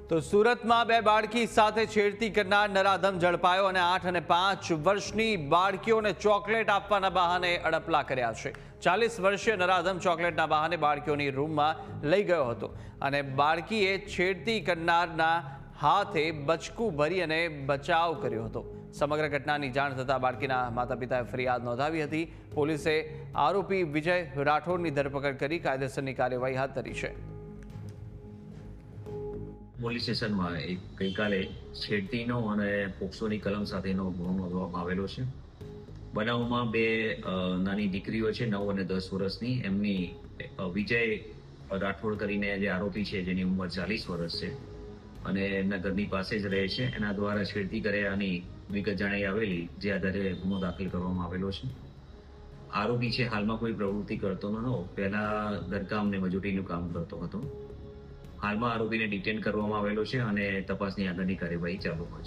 તો સુરતમાં બે બાળકી સાથે છેડતી કરનાર નરાધમ ઝડપાયો અને 8 અને 5 વર્ષની બાળકીઓને ચોકલેટ આપવાના બહાને અડપલા કર્યા છે। 40 વર્ષીય નરાધમ ચોકલેટના બહાને બાળકીઓની રૂમમાં લઈ ગયો હતો અને બાળકીએ છેડતી કરનારના હાથે બચકું ભરી અને બચાવ કર્યો હતો। સમગ્ર ઘટનાની જાણ થતાં બાળકીના માતા પિતાએ ફરિયાદ નોંધાવી હતી। પોલીસે આરોપી વિજય રાઠોડની ધરપકડ કરી કાયદેસરની કાર્યવાહી હાથ ધરી છે। પોલીસ સ્ટેશનમાં એક ગઈકાલે છેડતીનો અને પોક્સોની કલમ સાથેનો ગુનો નોંધવામાં આવેલો છે। બનાવમાં બે નાની દીકરીઓ છે 9 અને 10 વર્ષની। એમની વિજય રાઠોડ કરીને જે આરોપી છે જેની ઉંમર 40 વર્ષ છે અને એમના ઘરની પાસે જ રહે છે, એના દ્વારા છેડતી કર્યાની વિગત જણાઈ આવેલી, જે આધારે ગુનો દાખલ કરવામાં આવેલો છે। આરોપી છે હાલમાં કોઈ પ્રવૃત્તિ કરતો નહોતો, પહેલા ઘરકામ ને મજૂરીનું કામ કરતો હતો। હાલમાં આરોપીને ડિટેન કરવામાં આવેલો છે અને તપાસની આગળની કાર્યવાહી ચાલુમાં છે।